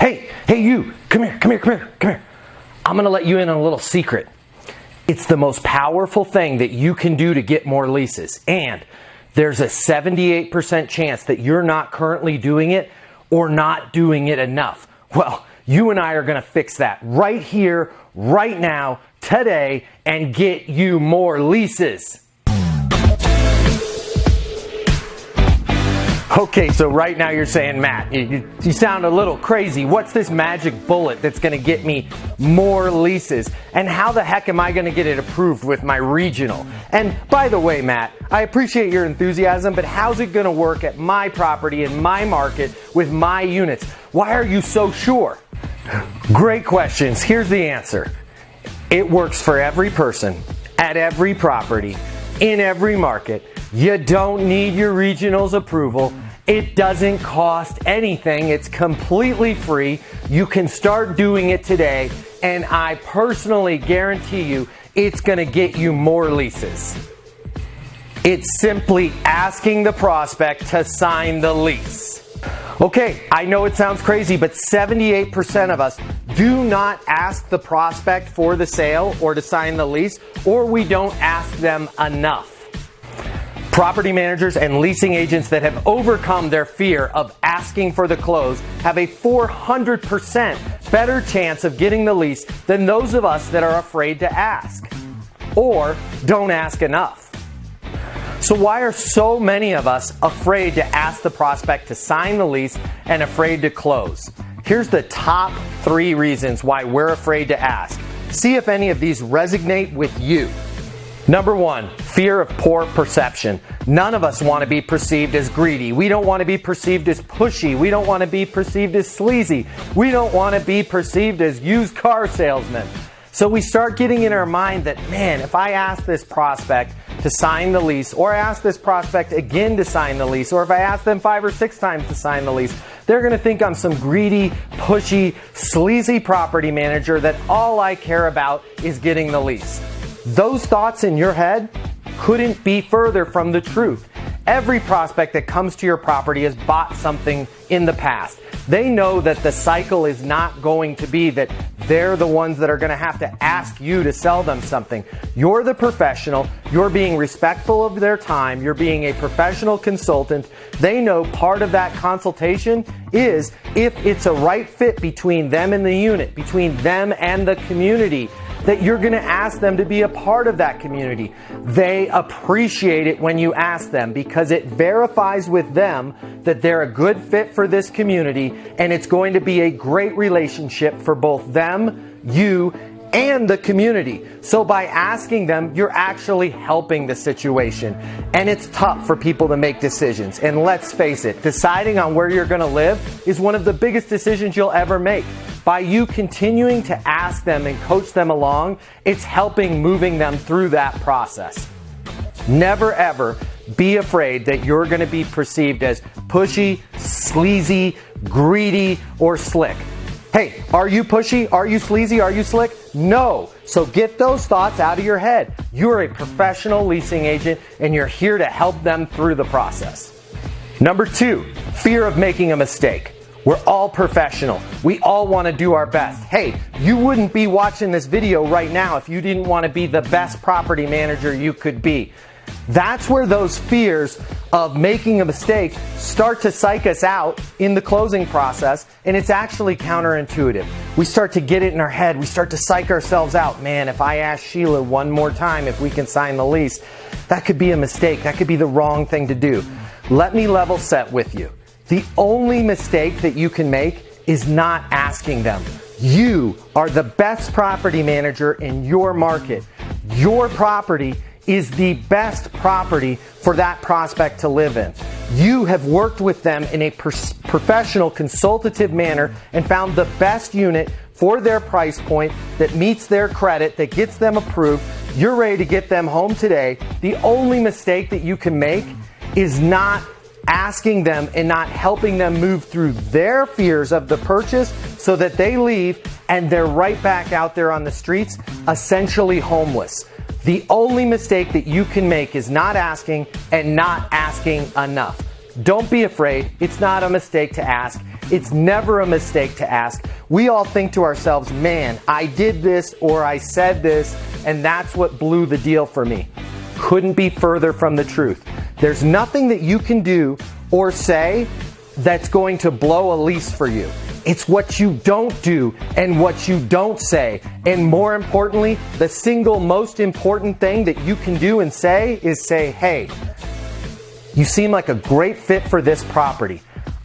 Hey you, come here. I'm gonna let you in on a little secret. It's the most powerful thing that you can do to get more leases. And there's a 78% chance that you're not currently doing it or not doing it enough. Well, you and I are gonna fix that right here, right now, today, and get you more leases. Okay, so right now you're saying, Matt, you sound a little crazy. What's this magic bullet that's gonna get me more leases? And how the heck am I gonna get it approved with my regional? And by the way, Matt, I appreciate your enthusiasm, but how's it gonna work at my property in my market with my units? Why are you so sure? Great questions. Here's the answer. It works for every person, at every property, in every market. You don't need your regional's approval. It doesn't cost anything. It's completely free. You can start doing it today, and I personally guarantee you it's gonna get you more leases. It's simply asking the prospect to sign the lease. Okay, I know it sounds crazy, but 78% of us do not ask the prospect for the sale or to sign the lease, or we don't ask them enough. Property managers and leasing agents that have overcome their fear of asking for the close have a 400% better chance of getting the lease than those of us that are afraid to ask or don't ask enough. So why are so many of us afraid to ask the prospect to sign the lease and afraid to close? Here's the top 3 reasons why we're afraid to ask. See if any of these resonate with you. Number 1, fear of poor perception. None of us want to be perceived as greedy. We don't want to be perceived as pushy. We don't want to be perceived as sleazy. We don't want to be perceived as used car salesmen. So we start getting in our mind that, man, if I ask this prospect to sign the lease, or I ask this prospect again to sign the lease, or if I ask them 5 or 6 times to sign the lease, they're going to think I'm some greedy, pushy, sleazy property manager that all I care about is getting the lease. Those thoughts in your head couldn't be further from the truth. Every prospect that comes to your property has bought something in the past. They know that the cycle is not going to be that they're the ones that are going to have to ask you to sell them something. You're the professional. You're being respectful of their time. You're being a professional consultant. They know part of that consultation is if it's a right fit between them and the unit, between them and the community, that you're going to ask them to be a part of that community. They appreciate it when you ask them because it verifies with them that they're a good fit for this community and it's going to be a great relationship for both them, you, and the community. So by asking them, you're actually helping the situation. And it's tough for people to make decisions. And let's face it, deciding on where you're going to live is one of the biggest decisions you'll ever make. By you continuing to ask them and coach them along, it's helping moving them through that process. Never ever be afraid that you're going to be perceived as pushy, sleazy, greedy, or slick. Hey, are you pushy? Are you sleazy? Are you slick? No. So get those thoughts out of your head. You're a professional leasing agent and you're here to help them through the process. Number 2, fear of making a mistake. We're all professional. We all want to do our best. Hey, you wouldn't be watching this video right now if you didn't want to be the best property manager you could be. That's where those fears of making a mistake start to psych us out in the closing process, and it's actually counterintuitive. We start to get it in our head. We start to psych ourselves out. Man, if I ask Sheila one more time if we can sign the lease, that could be a mistake. That could be the wrong thing to do. Let me level set with you. The only mistake that you can make is not asking them. You are the best property manager in your market. Your property is the best property for that prospect to live in. You have worked with them in a professional consultative manner and found the best unit for their price point that meets their credit, that gets them approved. You're ready to get them home today. The only mistake that you can make is not asking them and not helping them move through their fears of the purchase so that they leave and they're right back out there on the streets, essentially homeless. The only mistake that you can make is not asking and not asking enough. Don't be afraid. It's not a mistake to ask. It's never a mistake to ask. We all think to ourselves, man, I did this or I said this, and that's what blew the deal for me. Couldn't be further from the truth. There's nothing that you can do or say that's going to blow a lease for you. It's what you don't do and what you don't say. And more importantly, the single most important thing that you can do and say is say, hey, you seem like a great fit for this property.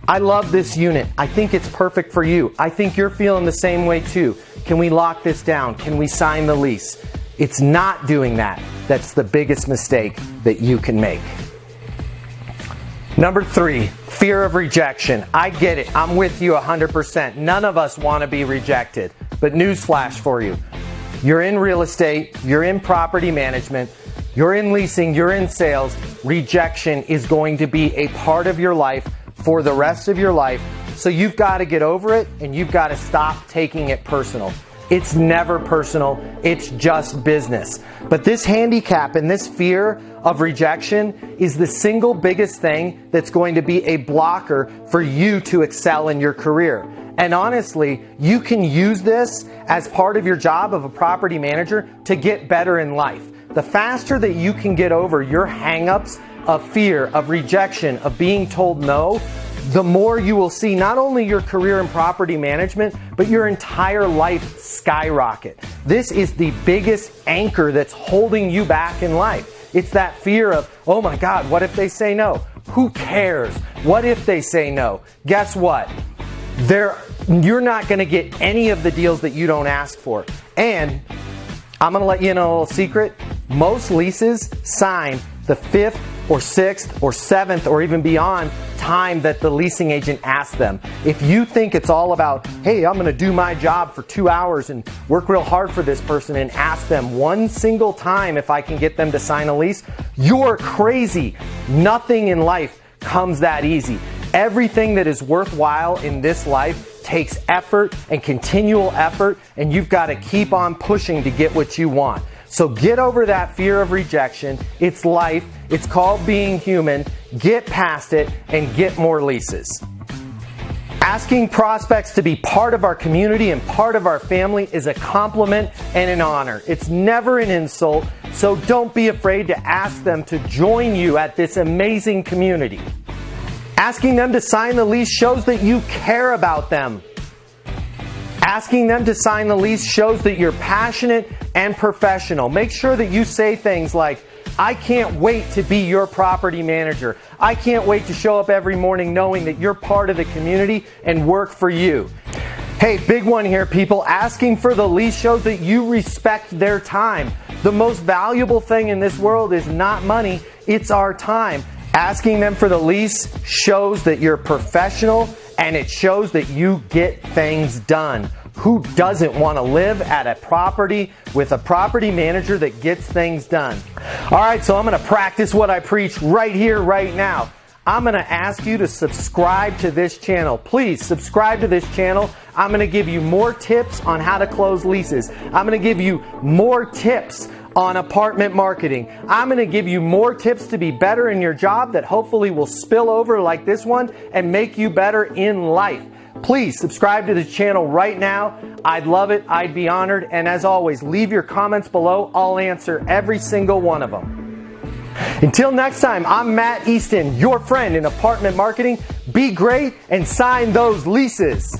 I love this unit. I think it's perfect for you. I think you're feeling the same way too. Can we lock this down? Can we sign the lease? It's not doing that. That's the biggest mistake that you can make. Number 3, fear of rejection. I get it. I'm with you 100%. None of us want to be rejected. But newsflash for you. You're in real estate. You're in property management. You're in leasing. You're in sales. Rejection is going to be a part of your life for the rest of your life. So you've got to get over it and you've got to stop taking it personal. It's never personal. It's just business. But this handicap and this fear of rejection is the single biggest thing that's going to be a blocker for you to excel in your career. And honestly, you can use this as part of your job of a property manager to get better in life. The faster that you can get over your hang-ups of fear, of rejection, of being told no, the more you will see not only your career in property management, but your entire life skyrocket. This is the biggest anchor that's holding you back in life. It's that fear of, oh my God, what if they say no? Who cares? What if they say no? Guess what? You're not going to get any of the deals that you don't ask for. And I'm going to let you know a little secret. Most leases sign the 5th or 6th or 7th or even beyond time that the leasing agent asks them. If you think it's all about, hey, I'm going to do my job for 2 hours and work real hard for this person and ask them one single time if I can get them to sign a lease, you're crazy. Nothing in life comes that easy. Everything that is worthwhile in this life takes effort and continual effort, and you've got to keep on pushing to get what you want. So get over that fear of rejection. It's life. It's called being human. Get past it and get more leases. Asking prospects to be part of our community and part of our family is a compliment and an honor. It's never an insult, so don't be afraid to ask them to join you at this amazing community. Asking them to sign the lease shows that you care about them. Asking them to sign the lease shows that you're passionate and professional. Make sure that you say things like, I can't wait to be your property manager. I can't wait to show up every morning knowing that you're part of the community and work for you. Hey, big one here, people. Asking for the lease shows that you respect their time. The most valuable thing in this world is not money, it's our time. Asking them for the lease shows that you're professional and it shows that you get things done. Who doesn't want to live at a property with a property manager that gets things done? All right, so I'm going to practice what I preach right here, right now. I'm going to ask you to subscribe to this channel. Please subscribe to this channel. I'm going to give you more tips on how to close leases. I'm going to give you more tips on apartment marketing. I'm going to give you more tips to be better in your job that hopefully will spill over like this one and make you better in life. Please subscribe to this channel right now. I'd love it. I'd be honored. And as always, leave your comments below. I'll answer every single one of them. Until next time, I'm Matt Easton, your friend in apartment marketing. Be great and sign those leases.